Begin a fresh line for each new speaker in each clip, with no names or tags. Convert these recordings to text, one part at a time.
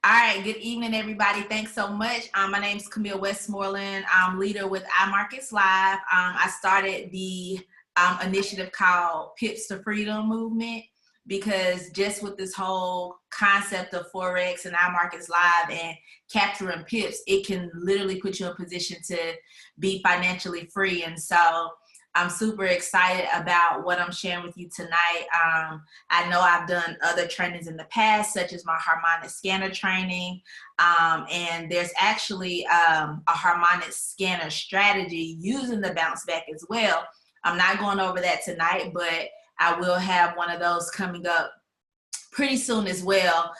All right, good evening, everybody. Thanks so much. My name is Camille Westmoreland. I'm leader with iMarkets Live. I started the initiative called Pips2Freedom movement because just with this whole concept of Forex and iMarkets Live and capturing pips, it can literally put you in a position to be financially free. And so I'm super excited about what I'm sharing with you tonight. I know I've done other trainings in the past, such as my harmonic scanner training. And there's actually a harmonic scanner strategy using the BounceBack as well. I'm not going over that tonight, but I will have one of those coming up pretty soon as well.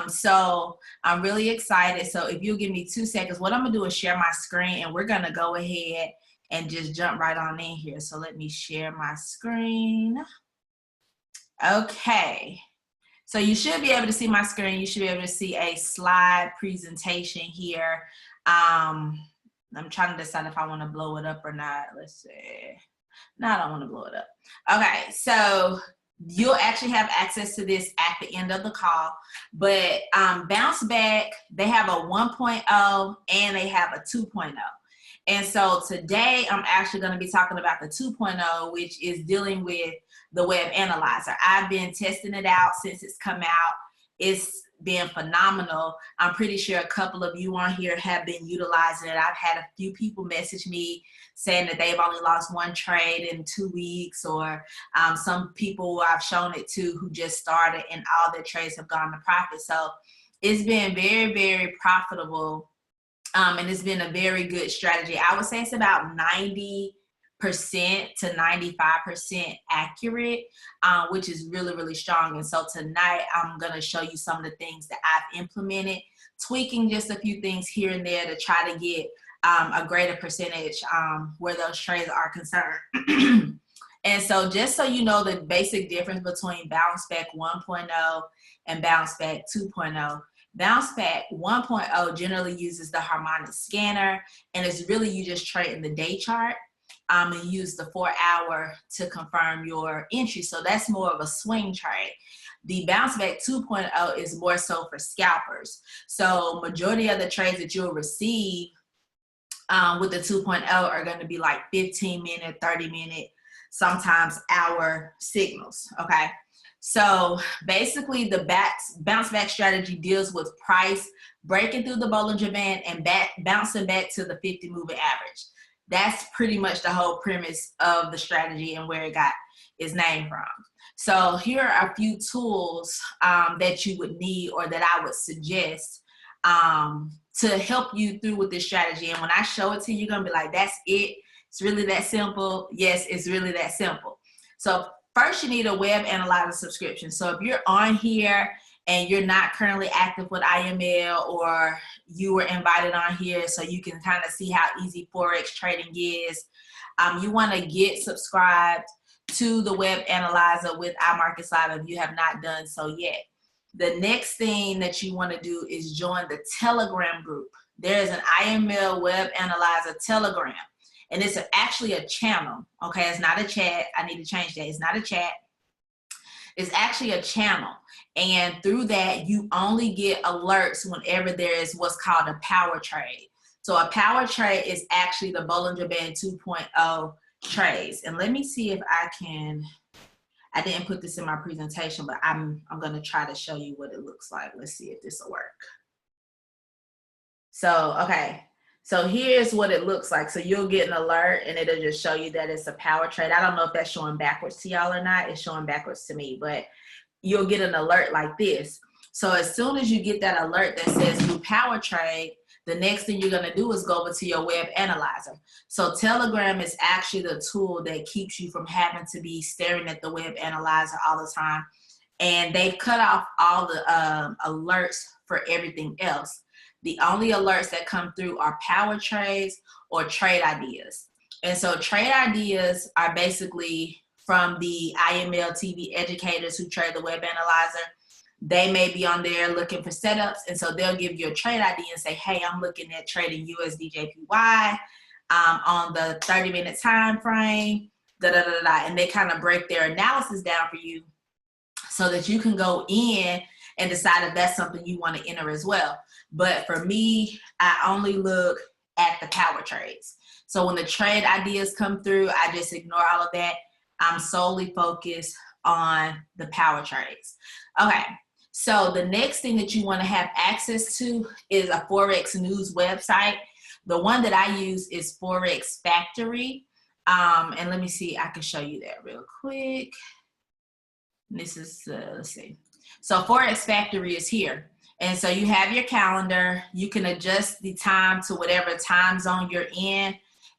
So I'm really excited. So if you'll give me 2 seconds, what I'm gonna do is share my screen and we're gonna go ahead and just jump right on in here. So let me share my screen. Okay, so you should be able to see my screen. You should be able to see a slide presentation here. I'm trying to decide if I want to blow it up or not. Let's see. No, I don't want to blow it up. Okay, so you'll actually have access to this at the end of the call. But BounceBack, they have a 1.0 and they have a 2.0. And so today I'm actually going to be talking about the 2.0, which is dealing with the web analyzer. I've been testing it out since it's come out. It's been phenomenal. I'm pretty sure a couple of you on here have been utilizing it. I've had a few people message me saying that they've only lost 1 trade in 2 weeks, or some people I've shown it to who just started and all their trades have gone to profit. So it's been very, very profitable. And it's been a very good strategy. I would say it's about 90% to 95% accurate, which is really, really strong. And so tonight I'm going to show you some of the things that I've implemented, tweaking just a few things here and there to try to get a greater percentage where those trades are concerned. And so just so you know the basic difference between BounceBack 1.0 and BounceBack 2.0, BounceBack 1.0 generally uses the harmonic scanner, and it's really you just trade in the day chart and use the 4-hour to confirm your entry. So that's more of a swing trade. The BounceBack 2.0 is more so for scalpers. So majority of the trades that you'll receive with the 2.0 are going to be like 15-minute, 30-minute, sometimes hour signals, okay? So basically the BounceBack strategy deals with price breaking through the Bollinger Band and bouncing back to the 50 moving average. That's pretty much the whole premise of the strategy and where it got its name from. So here are a few tools that you would need or that I would suggest to help you through with this strategy. And when I show it to you, you're gonna be like, that's it? It's really that simple? Yes, it's really that simple. So first, you need a web analyzer subscription. So if you're on here and you're not currently active with IML, or you were invited on here so you can kind of see how easy Forex trading is, you want to get subscribed to the web analyzer with iMarkets Live if you have not done so yet. The next thing that you want to do is join the Telegram group. There is an IML web analyzer Telegram. And it's actually a channel, okay? It's not a chat. I need to change that. It's not a chat. It's actually a channel. And through that, you only get alerts whenever there is what's called a power trade. So a power trade is actually the Bollinger Band 2.0 trades. And let me see if I can, I didn't put this in my presentation, but I'm going to try to show you what it looks like. Let's see if this will work. So, okay. So here's what it looks like. So you'll get an alert and it'll just show you that it's a power trade. I don't know if that's showing backwards to y'all or not. It's showing backwards to me, but you'll get an alert like this. So as soon as you get that alert that says new power trade, the next thing you're gonna do is go over to your web analyzer. So Telegram is actually the tool that keeps you from having to be staring at the web analyzer all the time. And they've cut off all the alerts for everything else. The only alerts that come through are power trades or trade ideas. And so trade ideas are basically from the IML TV educators who trade the web analyzer. They may be on there looking for setups, and so they'll give you a trade idea and say, hey, I'm looking at trading USDJPY on the 30-minute time frame, and they kind of break their analysis down for you so that you can go in and decide if that's something you want to enter as well. But for me, I only look at the power trades. So when the trade ideas come through, I just ignore all of that. I'm solely focused on the power trades. Okay, so the next thing that you want to have access to is a Forex news website. The one that I use is Forex Factory. And let me see, I can show you that real quick. This is, let's see. So Forex Factory is here. And so you have your calendar. You can adjust the time to whatever time zone you're in.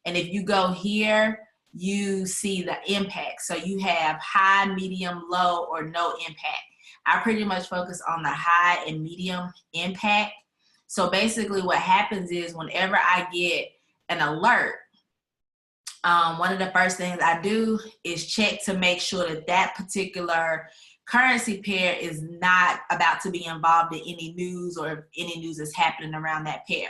And if you go here, you see the impact. So you have high, medium, low, or no impact. I pretty much focus on the high and medium impact. So basically what happens is whenever I get an alert, one of the first things I do is check to make sure that that particular currency pair is not about to be involved in any news, or if any news is happening around that pair.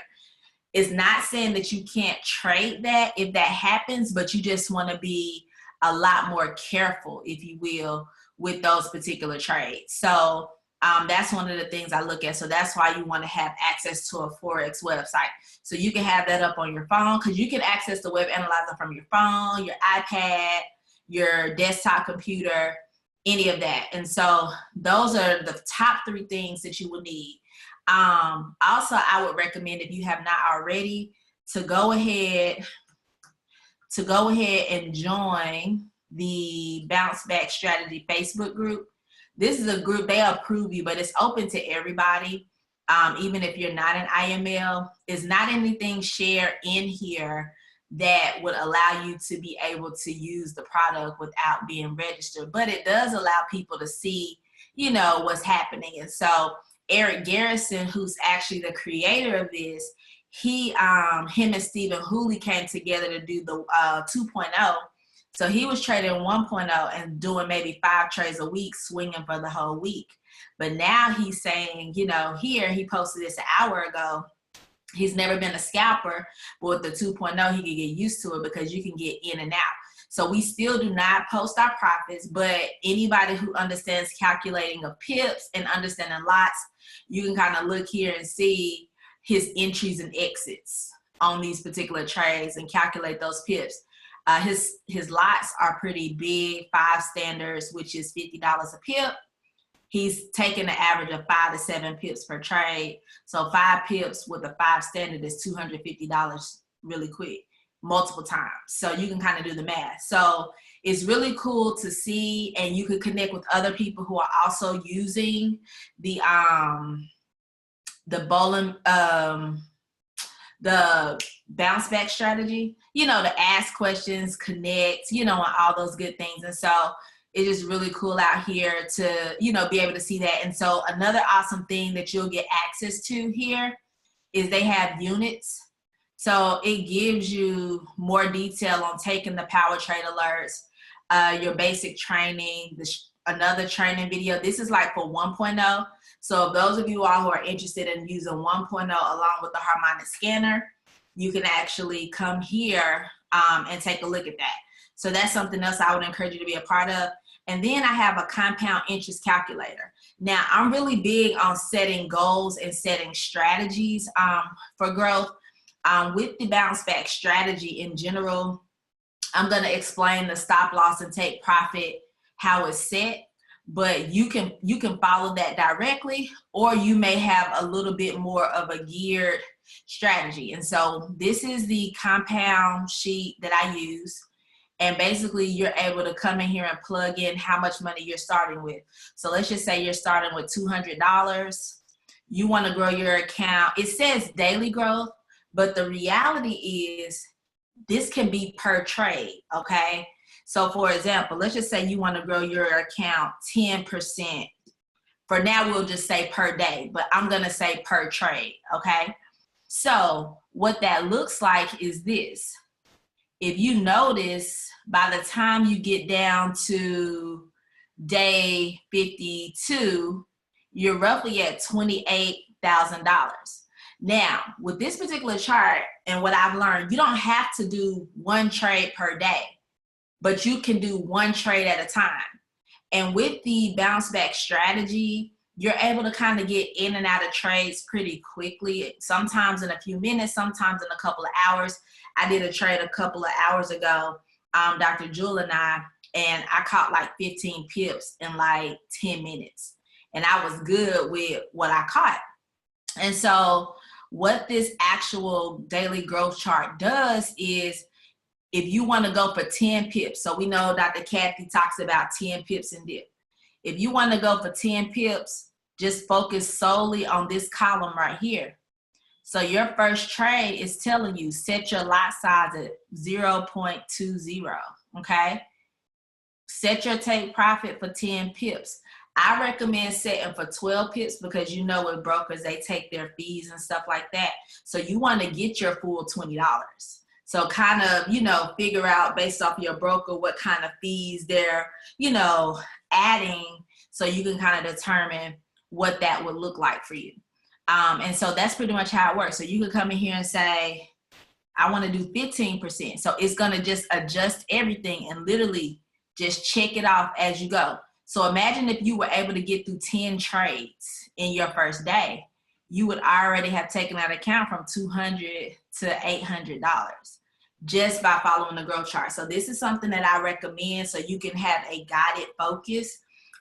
It's not saying that you can't trade that if that happens, but you just want to be a lot more careful, if you will, with those particular trades. So that's one of the things I look at. So that's why you want to have access to a Forex website. So you can have that up on your phone, because you can access the web analyzer from your phone, your iPad, your desktop computer, any of that. And so those are the top 3 things that you will need. Also, I would recommend, if you have not already, to go ahead and join the BounceBack Strategy Facebook group. This is a group, they approve you, but it's open to everybody. Even if you're not an IML, it's not anything shared in here that would allow you to be able to use the product without being registered, but it does allow people to see, you know, what's happening. And so Eric Garrison, who's actually the creator of this, him and Stephen Hooley came together to do the 2.0. So he was trading 1.0 and doing maybe 5 trades a week, swinging for the whole week. But now he's saying, you know, here, he posted this an hour ago, he's never been a scalper, but with the 2.0, he can get used to it because you can get in and out. So we still do not post our profits, but anybody who understands calculating of pips and understanding lots, you can kind of look here and see his entries and exits on these particular trades and calculate those pips. His lots are pretty big, 5 standards, which is $50 a pip. He's taking an average of 5 to 7 pips per trade. So 5 pips with a 5 standard is $250 really quick, multiple times. So you can kind of do the math. So it's really cool to see, and you can connect with other people who are also using the BounceBack strategy, you know, to ask questions, connect, you know, and all those good things. And so it's just really cool out here to, you know, be able to see that. And so another awesome thing that you'll get access to here is they have units. So it gives you more detail on taking the power trade alerts, your basic training, another training video. This is like for 1.0. So those of you all who are interested in using 1.0 along with the harmonic scanner, you can actually come here and take a look at that. So that's something else I would encourage you to be a part of. And then I have a compound interest calculator. Now, I'm really big on setting goals and setting strategies for growth. With the BounceBack strategy in general, I'm going to explain the stop loss and take profit, how it's set. But you can follow that directly, or you may have a little bit more of a geared strategy. And so this is the compound sheet that I use. And basically you're able to come in here and plug in how much money you're starting with. So let's just say you're starting with $200. You want to grow your account. It says daily growth, but the reality is this can be per trade, okay? So for example, let's just say you want to grow your account 10%. For now, we'll just say per day, but I'm going to say per trade, okay? So what that looks like is this. If you notice, by the time you get down to day 52, you're roughly at $28,000. Now, with this particular chart and what I've learned, you don't have to do 1 trade per day, but you can do 1 trade at a time. And with the BounceBack strategy, you're able to kind of get in and out of trades pretty quickly, sometimes in a few minutes, sometimes in a couple of hours. I did a trade a couple of hours ago, Dr. Jewel and I caught like 15 pips in like 10 minutes. And I was good with what I caught. And so what this actual daily growth chart does is, if you want to go for 10 pips, so we know Dr. Kathy talks about 10 pips and dip. If you want to go for 10 pips, just focus solely on this column right here. So your first trade is telling you, set your lot size at 0.20, okay? Set your take profit for 10 pips. I recommend setting for 12 pips because you know with brokers, they take their fees and stuff like that. So you want to get your full $20. So kind of, you know, figure out based off your broker what kind of fees they're, you know, adding, so you can kind of determine what that would look like for you. And so that's pretty much how it works. So you can come in here and say, I want to do 15%. So it's going to just adjust everything and literally just check it off as you go. So imagine if you were able to get through 10 trades in your first day, you would already have taken that account from $200 to $800 just by following the growth chart. So this is something that I recommend so you can have a guided focus.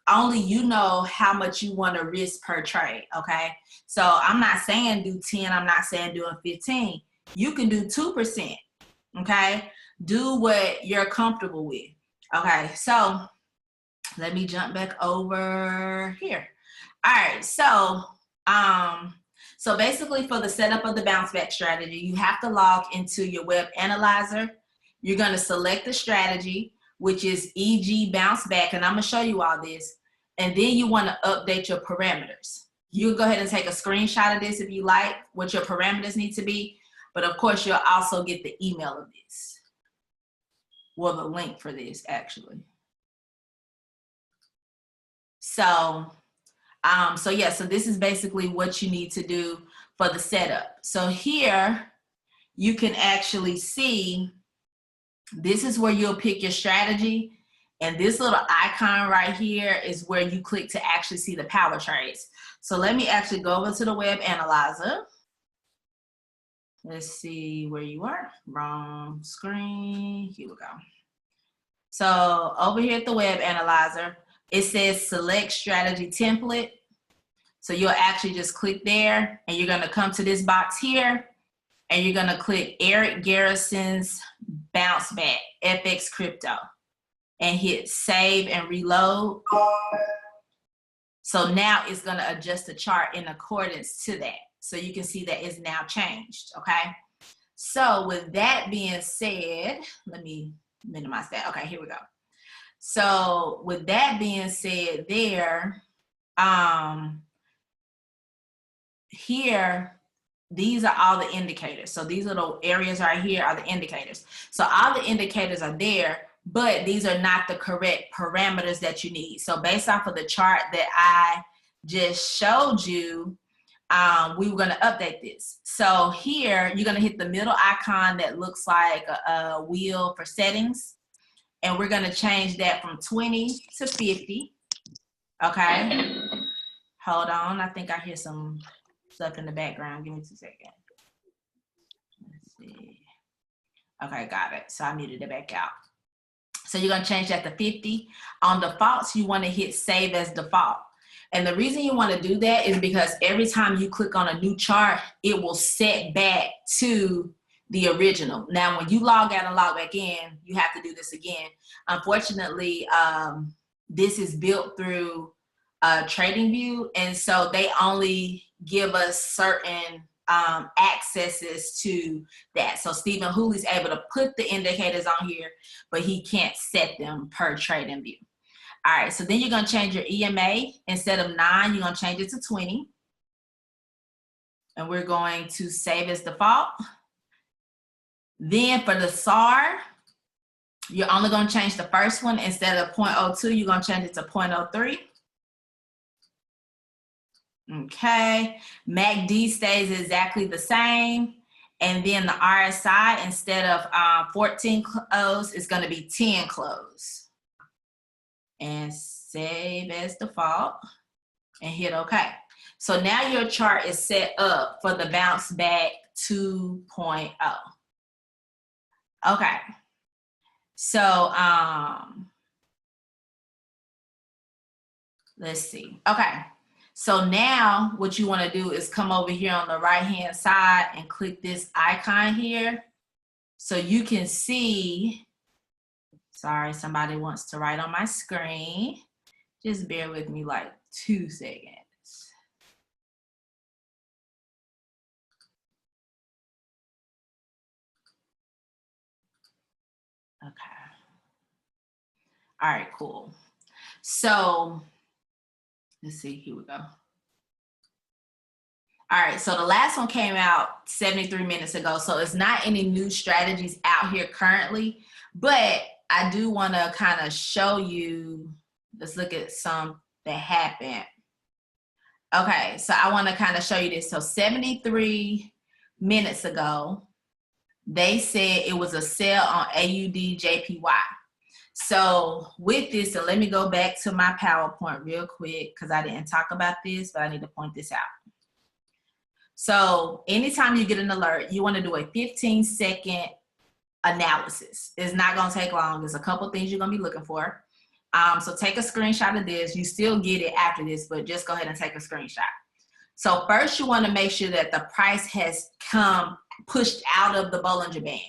Only you know how much you want to risk per trade, okay? So I'm not saying do 10, I'm not saying doing 15. You can do 2%, okay? Do what you're comfortable with, okay? So let me jump back over here. All right, so basically for the setup of the bounce back strategy, you have to log into your web analyzer. You're going to select the strategy, which is EG bounce back, and I'm going to show you all this. And then you want to update your parameters. You can go ahead and take a screenshot of this if you like, what your parameters need to be. But of course, you'll also get the email of this. Well, the link for this actually. So this is basically what you need to do for the setup. So here you can actually see, this is where you'll pick your strategy. And this little icon right here is where you click to actually see the power trades. So let me actually go over to the web analyzer. Let's see where you are. Wrong screen. Here we go. So over here at the web analyzer, it says select strategy template. So you'll actually just click there and you're going to come to this box here and you're going to click Eric Garrison's bounce back FX crypto and hit save and reload. So now it's going to adjust the chart in accordance to that. So you can see that it's now changed. Okay. So with that being said, let me minimize that. Okay, here we go. So with that being said there, here, these are all the indicators. So these little areas right here are the indicators. So all the indicators are there, but these are not the correct parameters that you need. So based off of the chart that I just showed you, we were going to update this. So here, you're going to hit the middle icon that looks like a wheel for settings. And we're going to change that from 20 to 50. Okay. Hold on. I think I hear some stuff in the background. Give me 2 seconds. Let's see. Okay, got it. So I muted it back out. So you're going to change that to 50. On defaults, you want to hit save as default. And the reason you want to do that is because every time you click on a new chart, it will set back to the original. Now, when you log out and log back in, you have to do this again. Unfortunately, this is built through TradingView, and so they only give us certain accesses to that. So Stephen Hooley's able to put the indicators on here, but he can't set them per TradingView. All right, so then you're going to change your EMA. Instead of 9, you're going to change it to 20. And we're going to save as default. Then for the SAR, you're only going to change the first one. Instead of 0.02, you're going to change it to 0.03. Okay, MACD stays exactly the same. And then the RSI, instead of 14 close, is going to be 10 close. And save as default. and hit OK. So now your chart is set up for the bounce back 2.0. Okay. So let's see. Okay. So now what you want to do is come over here on the right hand side and click this icon here so you can see. Sorry, somebody wants to write on my screen. Just bear with me like 2 seconds. Okay. All right, cool. So let's see, here we go. All right, so the last one came out 73 minutes ago, so it's not any new strategies out here currently, but I do want to kind of show you, let's look at some that happened. Okay, so I want to kind of show you this. So 73 minutes ago, they said it was a sale on AUD JPY. So with this, so let me go back to my PowerPoint real quick because I didn't talk about this, but I need to point this out. So anytime you get an alert, you want to do a 15-second analysis. It's not going to take long. There's a couple things you're going to be looking for. So take a screenshot of this. You still get it after this, but just go ahead and take a screenshot. So first you want to make sure that the price has pushed out of the Bollinger Band.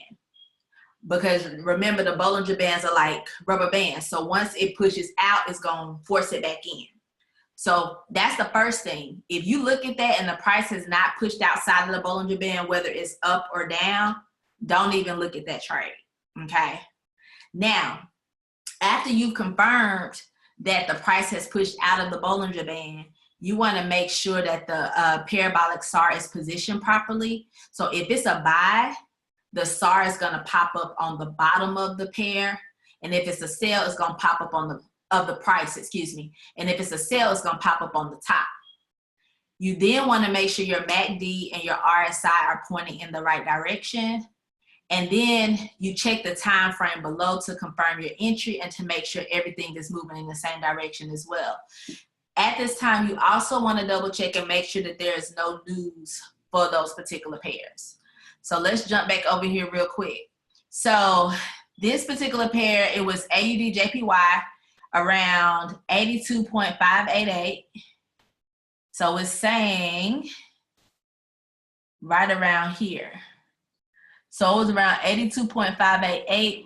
Because remember, the Bollinger Bands are like rubber bands. So once it pushes out, it's going to force it back in. So that's the first thing. If you look at that and the price has not pushed outside of the Bollinger Band, whether it's up or down, don't even look at that trade, okay? Now, after you've confirmed that the price has pushed out of the Bollinger Band, you want to make sure that the parabolic SAR is positioned properly. So if it's a buy, the SAR is going to pop up on the bottom of the pair. And if it's a sell, it's going to pop up on the price, excuse me. And if it's a sell, it's going to pop up on the top. You then want to make sure your MACD and your RSI are pointing in the right direction. And then you check the time frame below to confirm your entry and to make sure everything is moving in the same direction as well. At this time, you also want to double check and make sure that there is no news for those particular pairs. So let's jump back over here real quick. So this particular pair, it was AUD JPY around 82.588. So it's saying right around here. So it was around 82.588,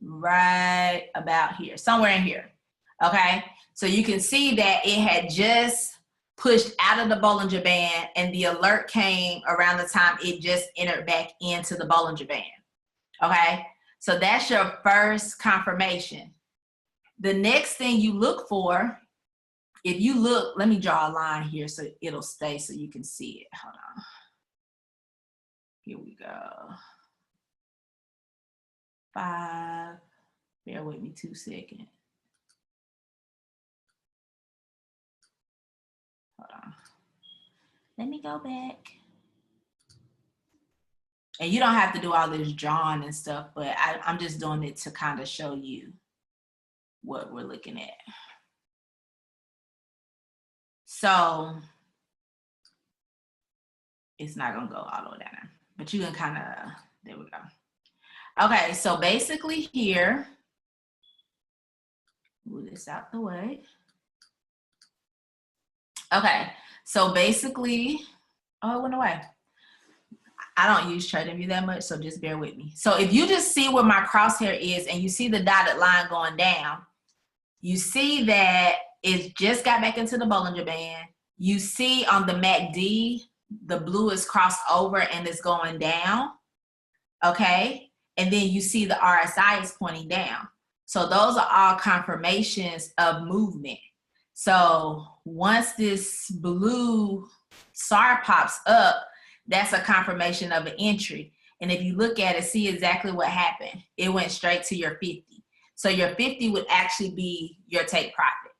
right about here, somewhere in here, okay? So you can see that it had just pushed out of the Bollinger Band and the alert came around the time it just entered back into the Bollinger Band, okay? So that's your first confirmation. The next thing you look for, if you look, let me draw a line here so it'll stay so you can see it, hold on. Here we go. 5, bear with me 2 seconds. Hold on. Let me go back. And you don't have to do all this drawing and stuff, but I'm just doing it to kind of show you what we're looking at. So it's not gonna go all the way down, but you can kind of, there we go. Okay, so basically here, move this out the way. Okay, so basically, oh, it went away. I don't use TradingView that much, so just bear with me. So if you just see where my crosshair is and you see the dotted line going down, you see that it just got back into the Bollinger Band. You see on the MACD, the blue is crossed over and it's going down, okay? And then you see the RSI is pointing down. So those are all confirmations of movement. So once this blue SAR pops up, that's a confirmation of an entry. And if you look at it, see exactly what happened. It went straight to your 50. So your 50 would actually be your take profit,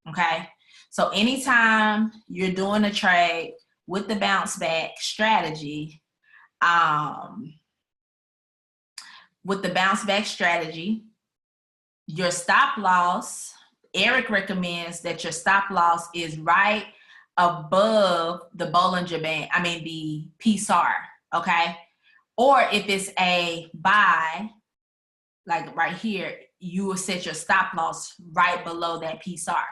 okay? So anytime you're doing a trade with the bounce back strategy, your stop loss, Eric recommends that your stop loss is right above the Bollinger Band, the PSAR, okay? Or if it's a buy, like right here, you will set your stop loss right below that PSAR.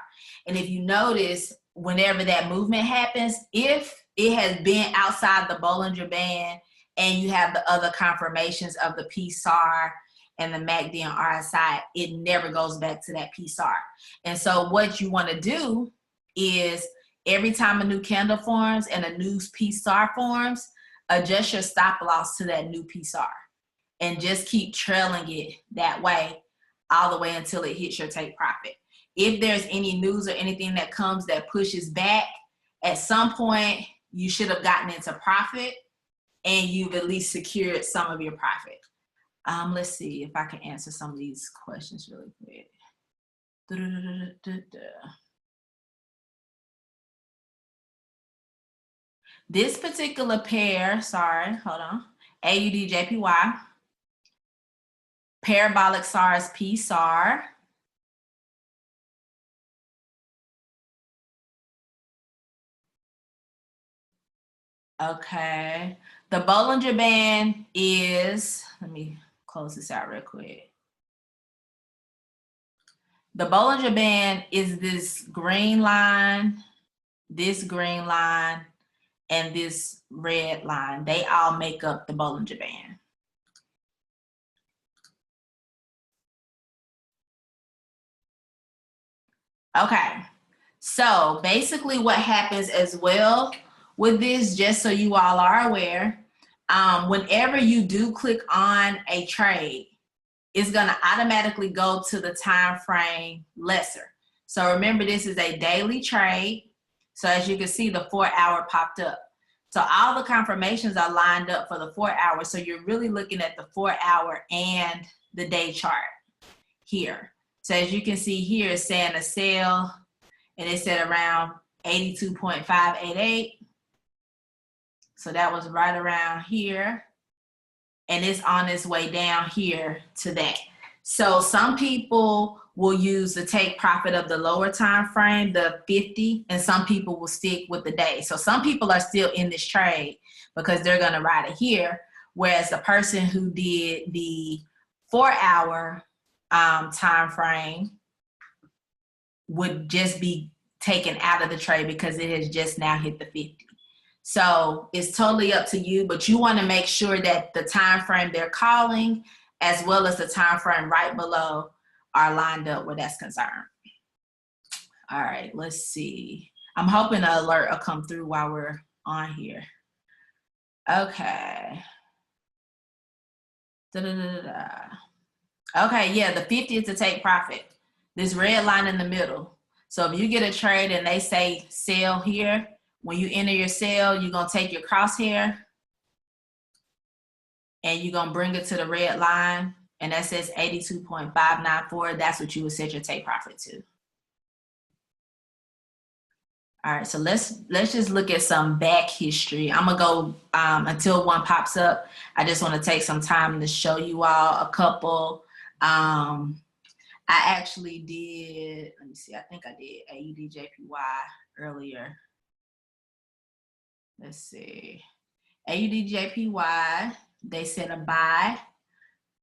And if you notice, whenever that movement happens, if it has been outside the Bollinger Band and you have the other confirmations of the PSAR and the MACD and RSI, it never goes back to that PSAR. And so what you want to do is every time a new candle forms and a new PSAR forms, adjust your stop loss to that new PSAR and just keep trailing it that way all the way until it hits your take profit. If there's any news or anything that comes that pushes back, at some point you should have gotten into profit and you've at least secured some of your profit. Let's see if I can answer some of these questions really quick. This particular pair, sorry, hold on, AUD-JPY, parabolic SARS PSAR, okay. The Bollinger Band is, let me close this out real quick. The Bollinger Band is this green line, and this red line. They all make up the Bollinger Band. Okay, so basically what happens as well with this, just so you all are aware, whenever you do click on a trade, it's gonna automatically go to the time frame lesser. So remember, this is a daily trade. So as you can see, the 4 hour popped up. So all the confirmations are lined up for the 4 hours. So you're really looking at the 4 hour and the day chart here. So as you can see here, it's saying a sell, and it said around 82.588. So that was right around here. And it's on its way down here to that. So some people will use the take profit of the lower time frame, the 50, and some people will stick with the day. So some people are still in this trade because they're gonna ride it here, whereas the person who did the 4 hour time frame would just be taken out of the trade because it has just now hit the 50. So it's totally up to you, but you want to make sure that the time frame they're calling as well as the time frame right below are lined up where that's concerned. All right, let's see. I'm hoping an alert will come through while we're on here. Okay. Okay, yeah, the 50 is to take profit. This red line in the middle. So if you get a trade and they say sell here, when you enter your sell, you're gonna take your crosshair and you're gonna bring it to the red line, and that says 82.594. That's what you would set your take profit to. All right, so let's just look at some back history. I'm gonna go until one pops up. I just want to take some time to show you all a couple. I actually did, let me see, I think I did AUD-JPY earlier. Let's see, AUD-JPY, they said a buy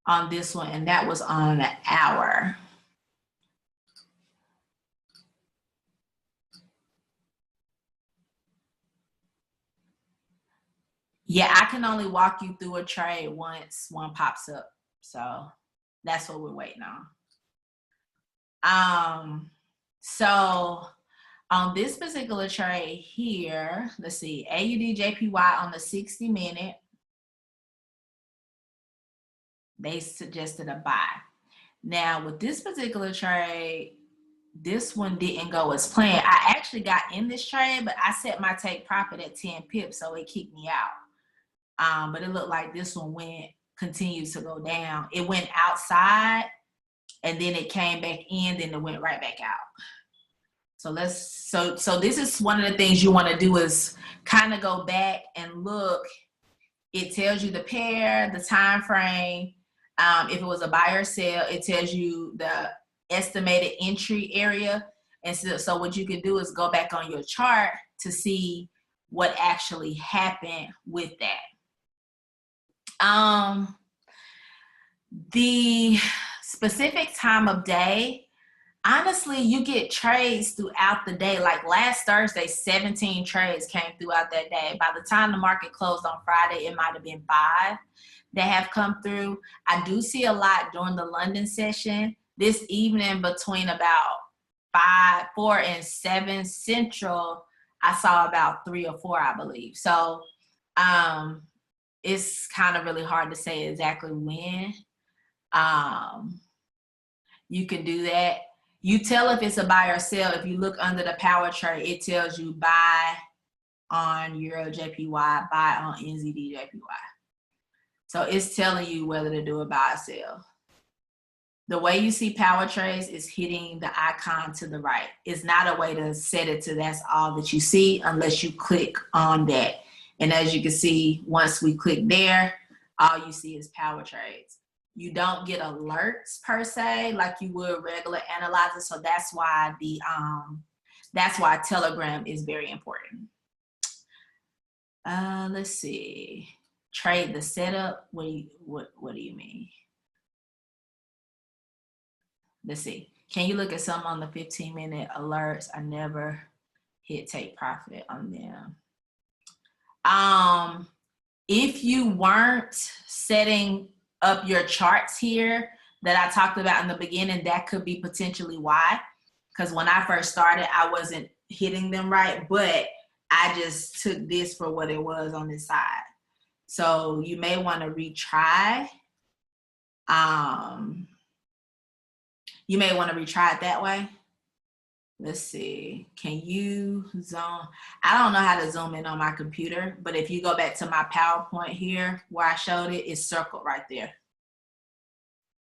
on this one, and that was on an hour. Yeah, I can only walk you through a trade once one pops up. So that's what we're waiting on. So on this particular trade here, let's see, AUD-JPY on the 60-minute, they suggested a buy. Now with this particular trade, this one didn't go as planned. I actually got in this trade, but I set my take profit at 10 pips, so it kicked me out. But it looked like this one continued to go down. It went outside, and then it came back in, then it went right back out. So so this is one of the things you want to do, is kind of go back and look. It tells you the pair, the time frame. If it was a buy or sell, it tells you the estimated entry area. And so what you can do is go back on your chart to see what actually happened with that. The specific time of day, honestly, you get trades throughout the day. Like last Thursday, 17 trades came throughout that day. By the time the market closed on Friday, it might have been 5 that have come through. I do see a lot during the London session. This evening between about 4 and 7 Central, I saw about 3 or 4, I believe. So it's kind of really hard to say exactly when. You can do that. You tell if it's a buy or sell. If you look under the power chart, it tells you buy on Euro JPY, buy on NZD JPY. So it's telling you whether to do a buy or sell. The way you see power trades is hitting the icon to the right. It's not a way to set it to that's all that you see unless you click on that. And as you can see, once we click there, all you see is power trades. You don't get alerts per se like you would regular analyzers. So that's why Telegram is very important. Let's see. Trade the setup. What do you mean? Let's see. Can you look at some on the 15-minute alerts? I never hit take profit on them. If you weren't setting up your charts here that I talked about in the beginning, that could be potentially why. Because when I first started, I wasn't hitting them right, but I just took this for what it was on this side. So you may want to retry. You may want to retry it that way. Let's see. Can you zoom? I don't know how to zoom in on my computer, but if you go back to my PowerPoint here where I showed it, it's circled right there.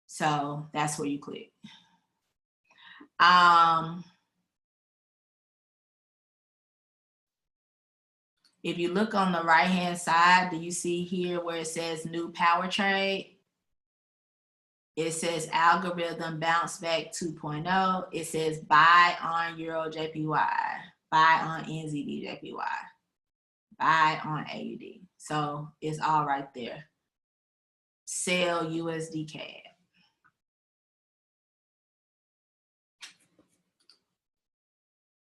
So that's where you click. If you look on the right-hand side, do you see here where it says new power trade? It says algorithm bounce back 2.0. It says buy on Euro JPY, buy on NZD JPY, buy on AUD. So it's all right there. Sell USD CAD.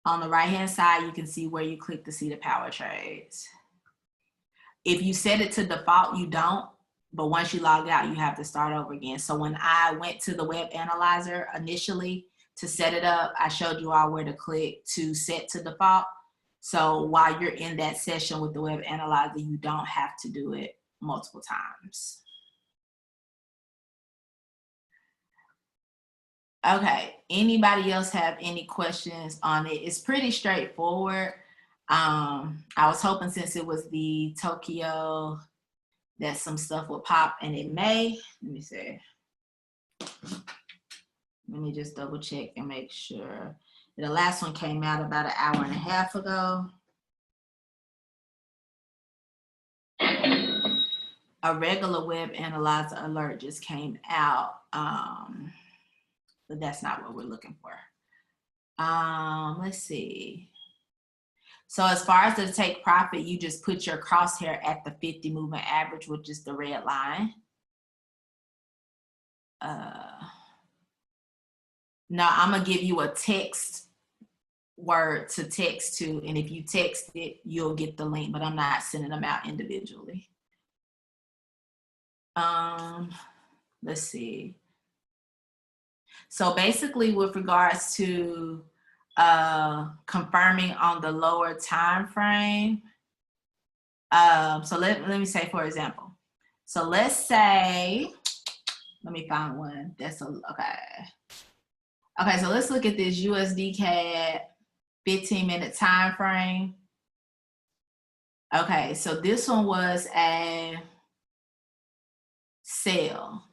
On the right-hand side, you can see where you click to see the power trades. If you set it to default, you don't. But once you log out, you have to start over again. So when I went to the web analyzer initially to set it up, I showed you all where to click to set to default. So while you're in that session with the web analyzer, you don't have to do it multiple times. Okay, anybody else have any questions on it? It's pretty straightforward. I was hoping since it was the Tokyo that some stuff will pop, and it may. Let me see. Let me just double check and make sure. The last one came out about an hour and a half ago. A regular web analyzer alert just came out, but that's not what we're looking for. Let's see. So as far as the take profit, you just put your crosshair at the 50 moving average, which is the red line. Now I'm gonna give you a text word to text to, and if you text it, you'll get the link, but I'm not sending them out individually. Let's see. So basically with regards to confirming on the lower time frame. So let me say, for example, so let's say, let me find one that's okay, so let's look at this USD CAD 15-minute time frame. Okay, so this one was a sale,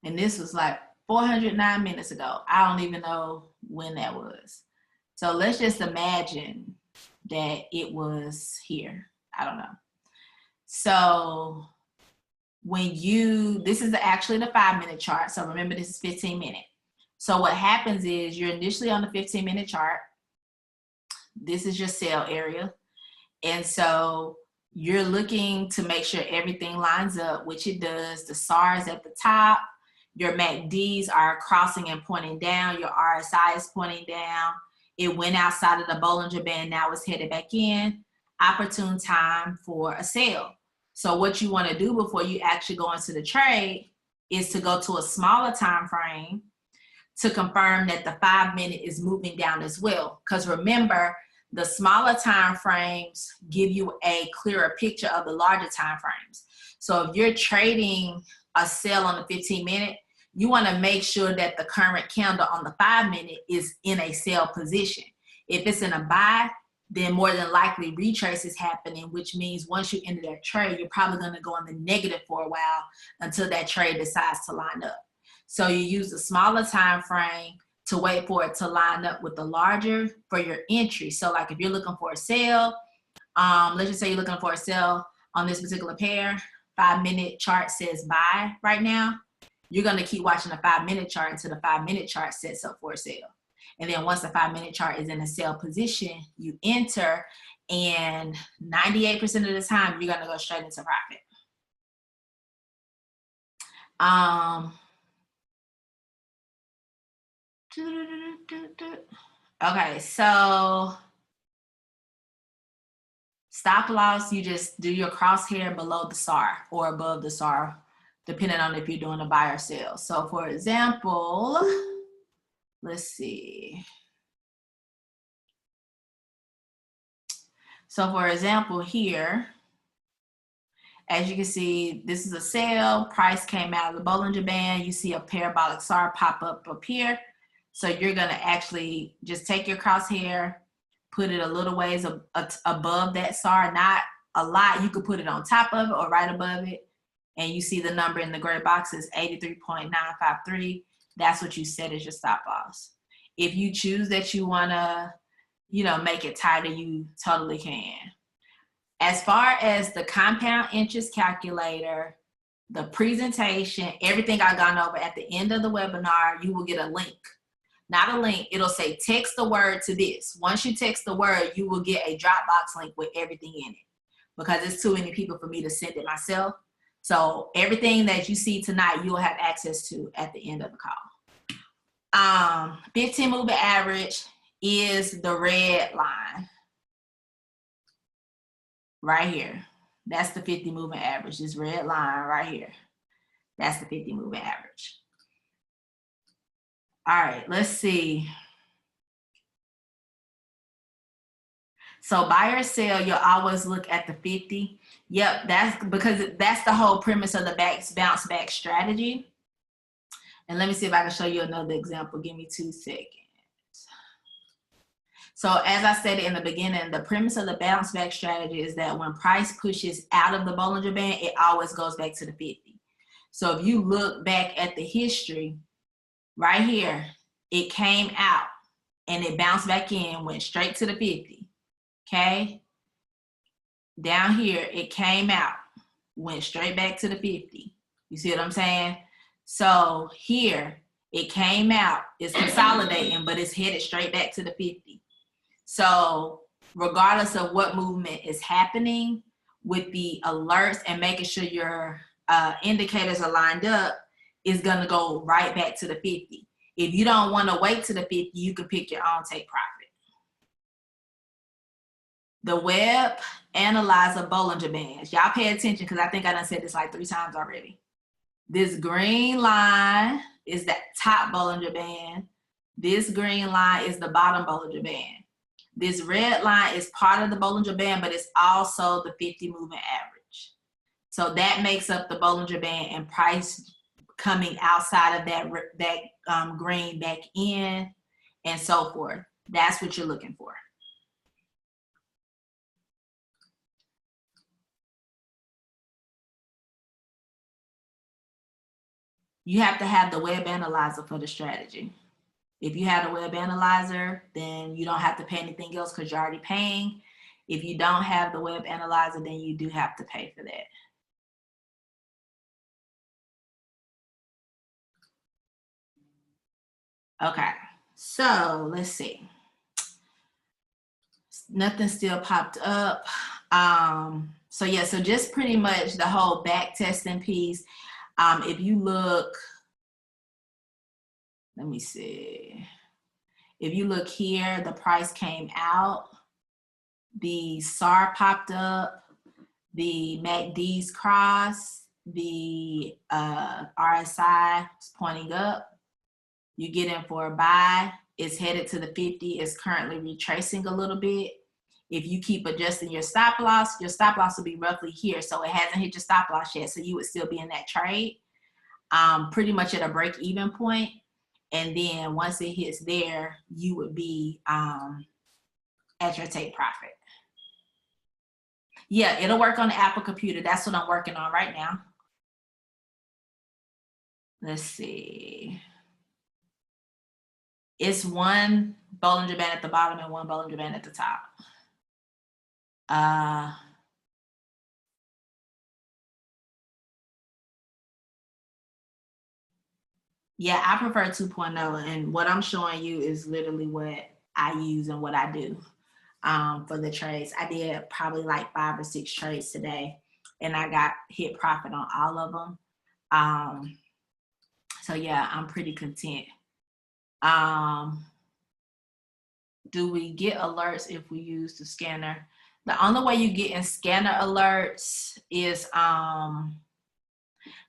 and this was like 409 minutes ago. I don't even know when that was. So let's just imagine that it was here. I don't know. So when this is actually the 5-minute chart. So remember, this is 15 minutes. So what happens is you're initially on the 15-minute chart. This is your sale area. And so you're looking to make sure everything lines up, which it does. The SAR is at the top. Your MACDs are crossing and pointing down. Your RSI is pointing down. It went outside of the Bollinger Band. Now it's headed back in. Opportune time for a sale. So what you want to do before you actually go into the trade is to go to a smaller time frame to confirm that the 5-minute is moving down as well. Because remember, the smaller time frames give you a clearer picture of the larger time frames. So if you're trading a sale on the 15-minute, you want to make sure that the current candle on the 5-minute is in a sell position. If it's in a buy, then more than likely retrace is happening, which means once you enter that trade, you're probably going to go in the negative for a while until that trade decides to line up. So you use the smaller time frame to wait for it to line up with the larger for your entry. So like if you're looking for a sale, let's just say you're looking for a sale on this particular pair, 5-minute chart says buy right now. You're going to keep watching the 5-minute chart until the 5-minute chart sets up for a sale. And then once the 5-minute chart is in a sell position, you enter, and 98% of the time, you're going to go straight into profit. Okay, so stop loss, you just do your crosshair below the SAR or above the SAR, depending on if you're doing a buy or sell. So for example, let's see. So for example here, as you can see, this is a sale, price came out of the Bollinger Band, you see a parabolic SAR pop up here. So you're gonna actually just take your crosshair, put it a little ways above that SAR, not a lot. You could put it on top of it or right above it. And you see the number in the gray box is 83.953. That's what you set as your stop loss. If you choose that you wanna, make it tighter, you totally can. As far as the compound interest calculator, the presentation, everything I've gone over at the end of the webinar, you will get a link. Not a link, it'll say text the word to this. Once you text the word, you will get a Dropbox link with everything in it, because it's too many people for me to send it myself. So everything that you see tonight, you'll have access to at the end of the call. 15 moving average is the red line right here. That's the 50 moving average, this red line right here. That's the 50 moving average. All right, let's see. So buy or sell, you'll always look at the 50. Yep, that's because that's the whole premise of the bounce back strategy. And let me see if I can show you another example. Give me 2 seconds. So as I said in the beginning, the premise of the bounce back strategy is that when price pushes out of the Bollinger Band, it always goes back to the 50. So if you look back at the history, right here, it came out and it bounced back in, went straight to the 50, okay? Down here, it came out, went straight back to the 50. You see what I'm saying? So here, it came out, it's consolidating, but it's headed straight back to the 50. So regardless of what movement is happening, with the alerts and making sure your indicators are lined up, is gonna go right back to the 50. If you don't wanna wait to the 50, you can pick your own take profit. The web analyzer Bollinger Bands. Y'all pay attention, because I think I done said this like 3 times already. This green line is the top Bollinger Band. This green line is the bottom Bollinger Band. This red line is part of the Bollinger Band, but it's also the 50 moving average. So that makes up the Bollinger Band, and price coming outside of that green back in, and so forth. That's what you're looking for. You have to have the web analyzer for the strategy. If you have the web analyzer, then you don't have to pay anything else because you're already paying. If you don't have the web analyzer, then you do have to pay for that. Okay, so let's see. Nothing still popped up. So yeah, so just pretty much the whole back testing piece. If you look, let me see. If you look here, the price came out, the SAR popped up, the MACD's cross, the RSI is pointing up. You get in for a buy. It's headed to the 50. It's currently retracing a little bit. If you keep adjusting your stop loss will be roughly here. So it hasn't hit your stop loss yet. So you would still be in that trade, pretty much at a break even point. And then once it hits there, you would be at your take profit. Yeah, it'll work on the Apple computer. That's what I'm working on right now. Let's see. It's one Bollinger Band at the bottom and one Bollinger Band at the top. Yeah, I prefer 2.0, and what I'm showing you is literally what I use and what I do for the trades. I did probably like 5 or 6 trades today, and I got hit profit on all of them. So yeah, I'm pretty content. Do we get alerts if we use the scanner? The only way you get in scanner alerts is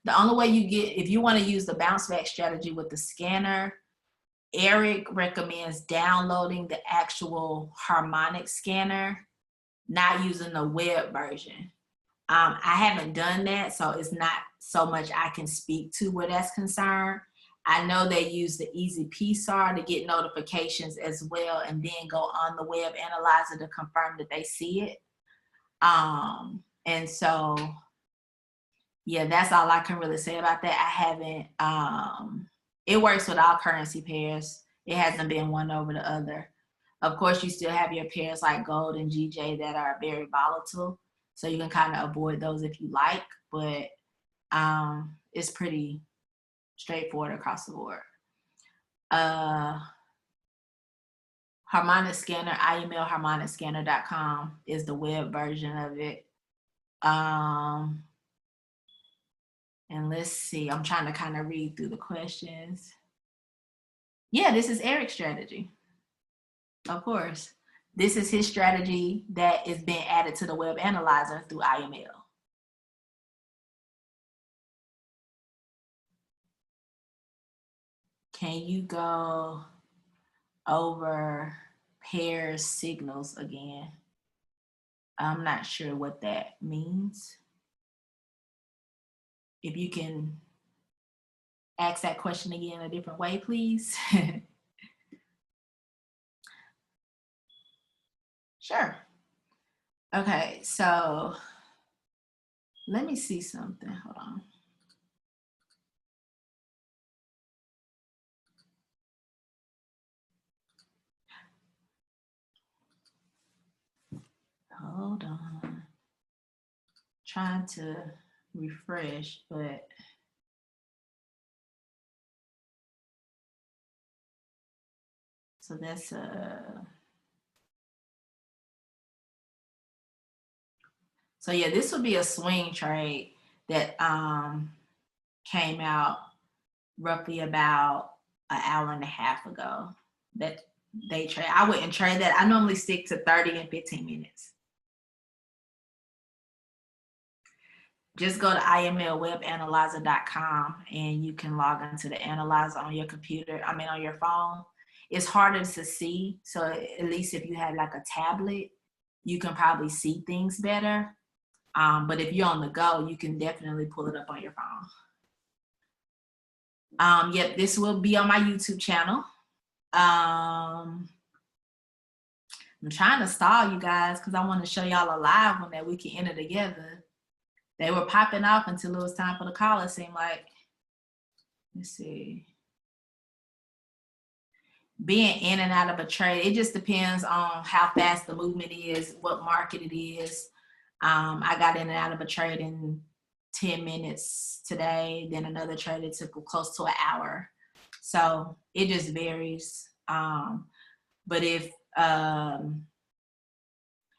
the only way you get, if you want to use the bounce back strategy with the scanner, Eric recommends downloading the actual harmonic scanner, not using the web version. I haven't done that, so it's not so much I can speak to where that's concerned. I know they use the Easy PSAR to get notifications as well, and then go on the web analyzer to confirm that they see it. And so, yeah, that's all I can really say about that. I haven't, it works with all currency pairs. It hasn't been one over the other. Of course, you still have your pairs like gold and GJ that are very volatile. So you can kind of avoid those if you like, but it's pretty straightforward across the board. Harmonic Scanner, IMLharmonicscanner.com is the web version of it. And let's see, I'm trying to kind of read through the questions. Yeah, this is Eric's strategy. Of course. This is his strategy that is being added to the web analyzer through IML. Can you go over pairs signals again? I'm not sure what that means. If you can ask that question again a different way, please. Sure. Okay, so let me see something. Hold on. Hold on. Trying to refresh, but so that's so yeah, this would be a swing trade that came out roughly about an hour and a half ago. That day trade. I wouldn't trade that. I normally stick to 30 and 15 minutes. Just go to imlwebanalyzer.com and you can log into the analyzer on your computer, on your phone. It's harder to see, so at least if you have like a tablet, you can probably see things better. But if you're on the go, you can definitely pull it up on your phone. Yep, this will be on my YouTube channel. I'm trying to stall you guys because I want to show y'all a live one that we can enter together. They were popping off until it was time for the call, it seemed like. Let's see. Being in and out of a trade, it just depends on how fast the movement is, what market it is. I got in and out of a trade in 10 minutes today, then another trade it took close to an hour. So it just varies. But if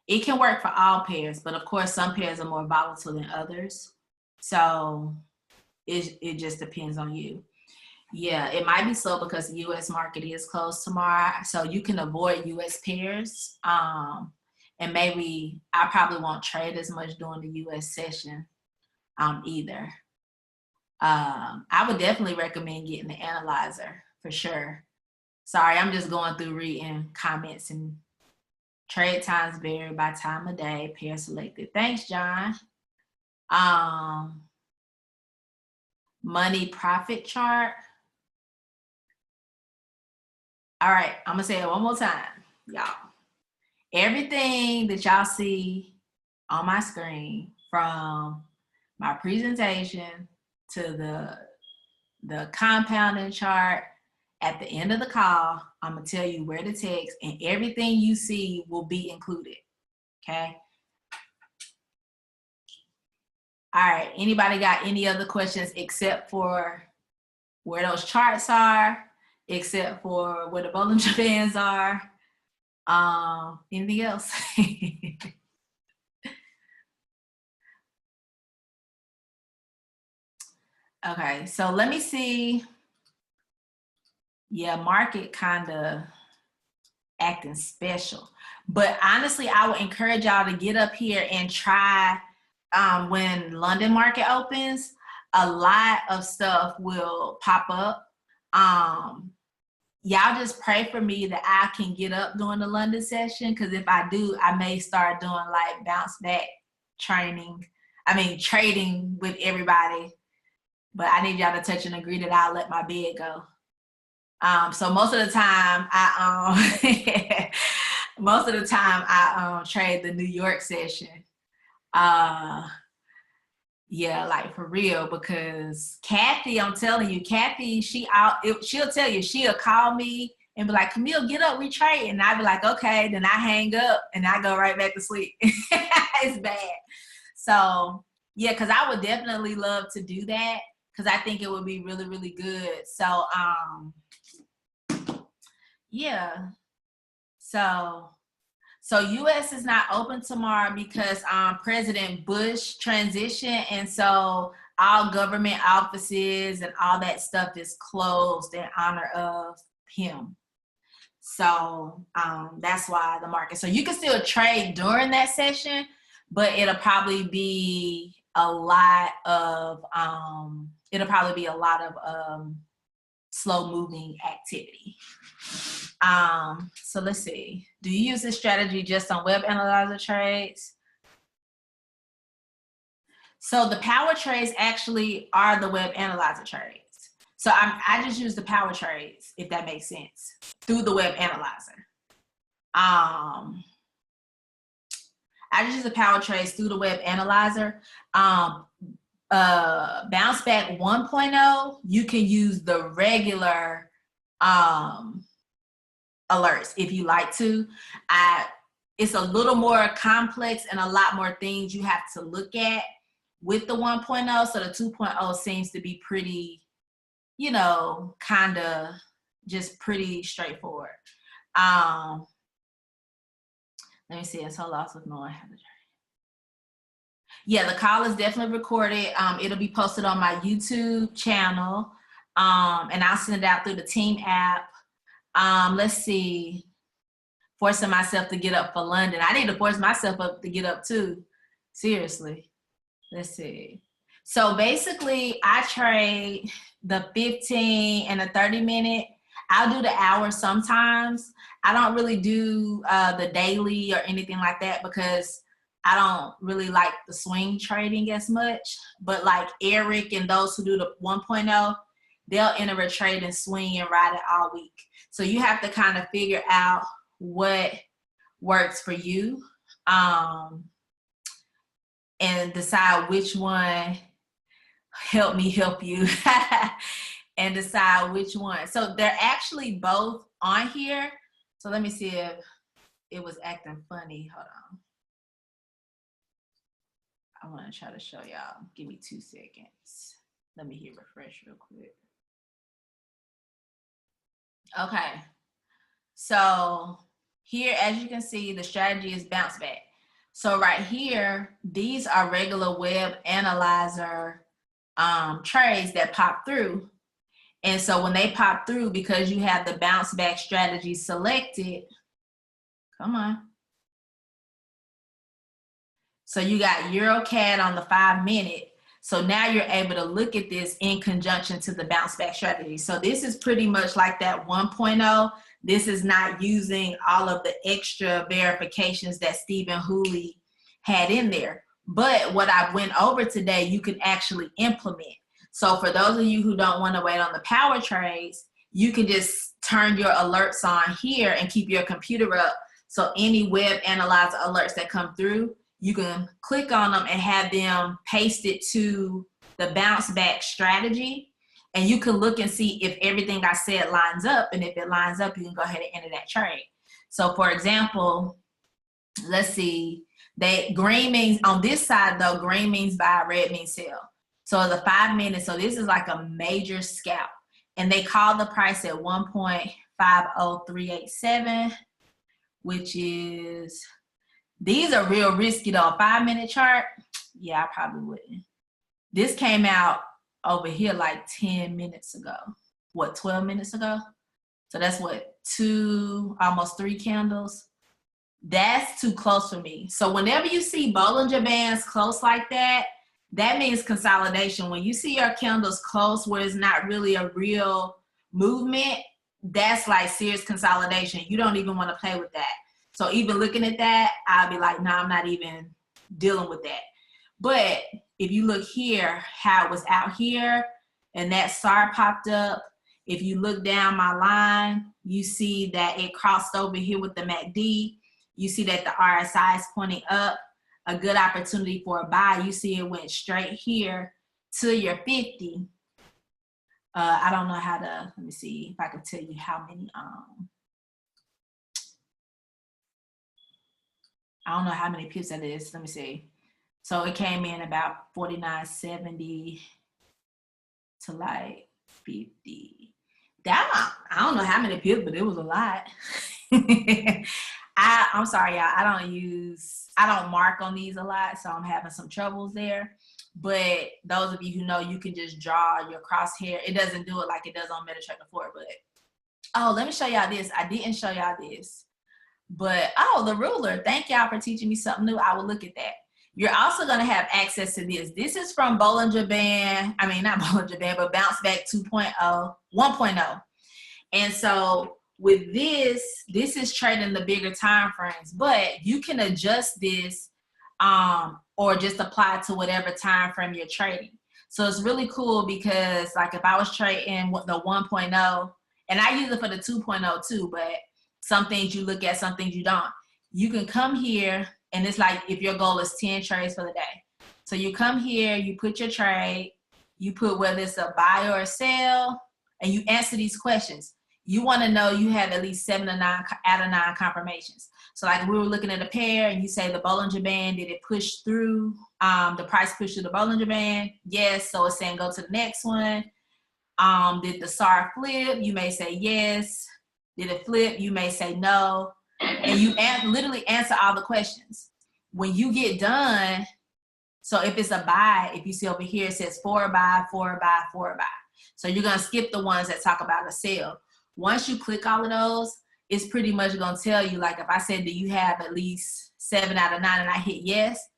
it can work for all pairs, but of course some pairs are more volatile than others. So it just depends on you. Yeah, it might be slow because the US market is closed tomorrow. So you can avoid US pairs. And maybe I probably won't trade as much during the US session either. I would definitely recommend getting the analyzer for sure. Sorry, I'm just going through reading comments. And trade times vary by time of day, pair selected. Thanks, John. Money profit chart. All right, I'm gonna say it one more time, y'all. Everything that y'all see on my screen, from my presentation to the compounding chart, at the end of the call, I'm gonna tell you where to text, and everything you see will be included, okay? All right, anybody got any other questions except for where those charts are, except for where the Bollinger Bands are? Anything else? Okay, so let me see. Yeah, market kind of acting special. But honestly, I would encourage y'all to get up here and try when London market opens. A lot of stuff will pop up. Y'all just pray for me that I can get up during the London session, because if I do, I may start doing like bounce back trading with everybody. But I need y'all to touch and agree that I'll let my bed go. So most of the time I trade the New York session. Yeah, like for real, because Kathy, I'm telling you, Kathy, she'll tell you, she'll call me and be like, Camille, get up, we trade. And I'd be like, okay, then I hang up and I go right back to sleep. It's bad. So yeah, because I would definitely love to do that, because I think it would be really, really good. So yeah. So US is not open tomorrow because President Bush transitioned, and so all government offices and all that stuff is closed in honor of him. So that's why the market. So you can still trade during that session, but it'll probably be a lot of slow moving activity. So let's see. Do you use this strategy just on web analyzer trades? So the power trades actually are the web analyzer trades. So I just use the power trades, if that makes sense, through the web analyzer. I just use the power trades through the web analyzer. BounceBack 1.0, you can use the regular alerts if you like to. It's a little more complex and a lot more things you have to look at with the 1.0. So the 2.0 seems to be pretty, kind of just pretty straightforward. Let me see. It's so lost with knowing how to trade. Yeah, the call is definitely recorded. It'll be posted on my YouTube channel, and I'll send it out through the Team app. Let's see. Forcing myself to get up for London. I need to force myself up to get up too. Seriously. Let's see. So basically, I trade the 15 and the 30-minute. I'll do the hour sometimes. I don't really do the daily or anything like that, because I don't really like the swing trading as much. But like Eric and those who do the 1.0, they'll enter a trade and swing and ride it all week. So you have to kind of figure out what works for you, and decide which one help me help you and decide which one. So they're actually both on here. So let me see if it was acting funny. Hold on. I want to try to show y'all. Give me 2 seconds. Let me hit refresh real quick. Okay. So here, as you can see, the strategy is bounce back. So right here, these are regular web analyzer trades that pop through. And so when they pop through, because you have the bounce back strategy selected, come on. So you got EuroCAD on the 5-minute. So now you're able to look at this in conjunction to the bounce back strategy. So this is pretty much like that 1.0. This is not using all of the extra verifications that Stephen Hooley had in there. But what I went over today, you can actually implement. So for those of you who don't want to wait on the power trades, you can just turn your alerts on here and keep your computer up. So any web analyzer alerts that come through, you can click on them and have them pasted to the bounce back strategy. And you can look and see if everything I said lines up. And if it lines up, you can go ahead and enter that trade. So for example, let's see, green means on this side though, green means buy, red means sell. So the 5-minute, so this is like a major scalp. And they call the price at 1.50387, which is, these are real risky though. A 5-minute chart, yeah, I probably wouldn't. This came out over here like 10 minutes ago. What, 12 minutes ago? So that's what, almost 3 candles. That's too close for me. So whenever you see Bollinger Bands close like that, that means consolidation. When you see your candles close where it's not really a real movement, that's like serious consolidation. You don't even want to play with that. So even looking at that, I'll be like, no, I'm not even dealing with that. But if you look here, how it was out here and that SAR popped up, if you look down my line, you see that it crossed over here with the MACD. You see that the RSI is pointing up, a good opportunity for a buy. You see it went straight here to your 50. I don't know how to, let me see if I can tell you how many, I don't know how many pips that is. Let me see. So it came in about 49.70 to like 50. That, I don't know how many pips, but it was a lot. I'm sorry, y'all. I don't mark on these a lot, so I'm having some troubles there. But those of you who know, you can just draw your crosshair. It doesn't do it like it does on MetaTrader 4, but oh, let me show y'all this. I didn't show y'all this. But oh, the ruler. Thank y'all for teaching me something new. I will look at that. You're also going to have access to this. This is from Bollinger Band. I mean, not Bollinger Band, but BounceBack 1.0. And so with this is trading the bigger time frames, but you can adjust this or just apply it to whatever time frame you're trading. So it's really cool because like if I was trading the 1.0, and I use it for the 2.0 too, but some things you look at, some things you don't. You can come here and it's like if your goal is 10 trades for the day. So you come here, you put your trade, you put whether it's a buy or a sell, and you answer these questions. You want to know you have at least 7 to 9 out of 9 confirmations. So like we were looking at a pair and you say the Bollinger Band, did it push through, the price push through the Bollinger Band? Yes, so it's saying go to the next one. Did the SAR flip? You may say yes. Did it flip? You may say no. And you literally answer all the questions. When you get done, so if it's a buy, if you see over here, it says 4 buy, 4 buy, 4 buy. So you're going to skip the ones that talk about a sell. Once you click all of those, it's pretty much going to tell you, like if I said, do you have at least 7 out of 9 and I hit yes,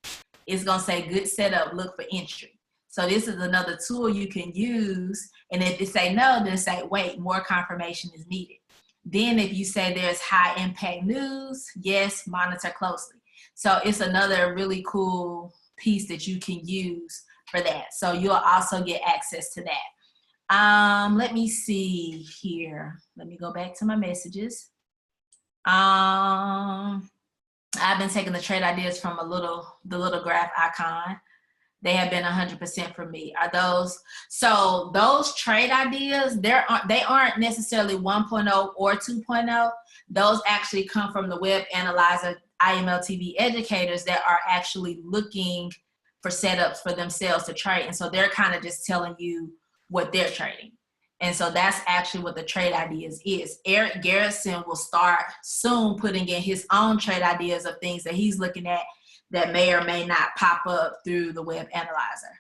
it's going to say good setup, look for entry. So this is another tool you can use. And if it say no, then say, wait, more confirmation is needed. Then if you say there's high impact news, yes, monitor closely. So it's another really cool piece that you can use for that. So you'll also get access to that. Let me see here. Let me go back to my messages. I've been taking the trade ideas from the little graph icon. They have been 100% for me. Are those, so those trade ideas, they aren't necessarily 1.0 or 2.0. Those actually come from the web analyzer IML TV educators that are actually looking for setups for themselves to trade. And so they're kind of just telling you what they're trading. And so that's actually what the trade ideas is. Eric Garrison will start soon putting in his own trade ideas of things that he's looking at that may or may not pop up through the web analyzer.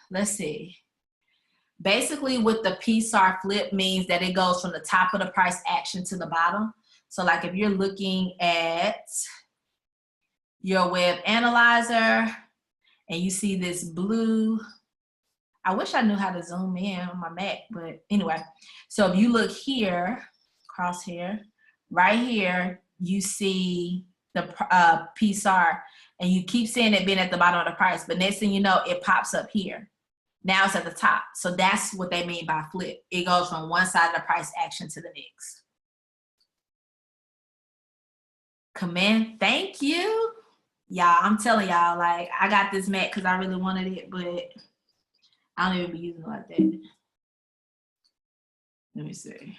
Let's see. Basically, with the PSAR flip means that it goes from the top of the price action to the bottom. So like if you're looking at your web analyzer and you see this blue, I wish I knew how to zoom in on my Mac, but anyway. So if you look here, crosshair, right here, you see the PSAR, and you keep seeing it being at the bottom of the price, but next thing you know, it pops up here. Now it's at the top. So that's what they mean by flip. It goes from one side of the price action to the next. Command, thank you. Y'all, I'm telling y'all, like, I got this Mac because I really wanted it, but I don't even be using it like that. Let me see.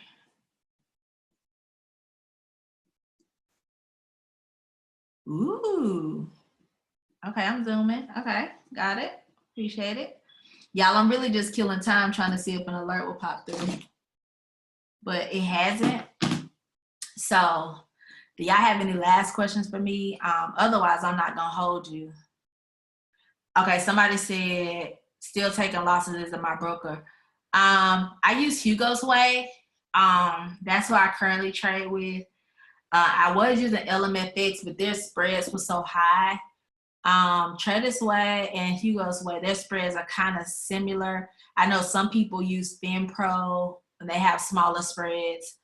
Ooh. Okay, I'm zooming. Okay, got it. Appreciate it. Y'all, I'm really just killing time trying to see if an alert will pop through, but it hasn't. So do y'all have any last questions for me? Otherwise, I'm not gonna hold you. Okay, somebody said, still taking losses as my broker. I use Hugo's Way. That's what I currently trade with. I was using LMFX, but their spreads were so high. Traders Way and Hugo's Way, their spreads are kind of similar. I know some people use FinPro and they have smaller spreads.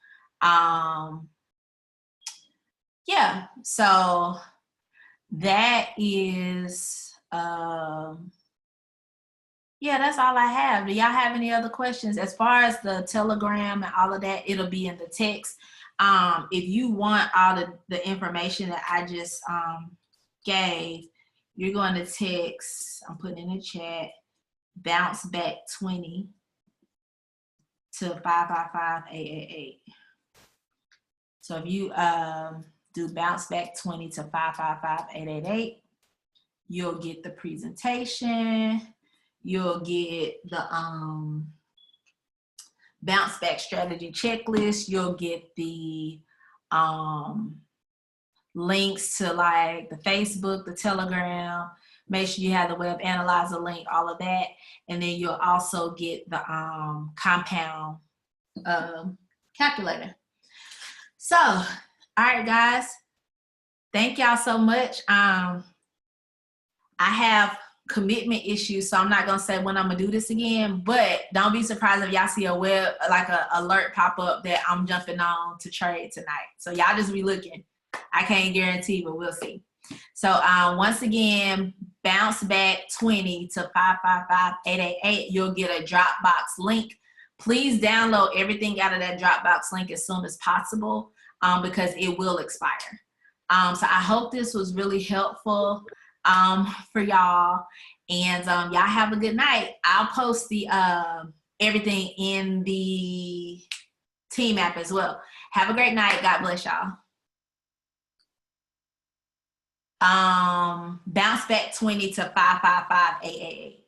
Yeah, so that is, yeah, that's all I have. Do y'all have any other questions? As far as the Telegram and all of that, it'll be in the text. If you want all the information that I just gave, you're going to text, I'm putting in the chat, BounceBack 20 to 555-888. So if you do BounceBack 20 to 555-888, you'll get the presentation, you'll get the BounceBack strategy checklist, you'll get the links to like the Facebook, the Telegram, make sure you have the web analyzer link, all of that. And then you'll also get the compound calculator. So, all right, guys, thank y'all so much. I have commitment issues, so I'm not gonna say when I'm gonna do this again, but don't be surprised if y'all see a web, like a alert pop up that I'm jumping on to trade tonight. So y'all just be looking. I can't guarantee, but we'll see. So once again, BounceBack 20 to 555-888, you'll get a Dropbox link. Please download everything out of that Dropbox link as soon as possible because it will expire. So I hope this was really helpful for y'all, and y'all have a good night. I'll post the everything in the team app as well. Have a great night. God bless y'all. BounceBack 20 to 555-888.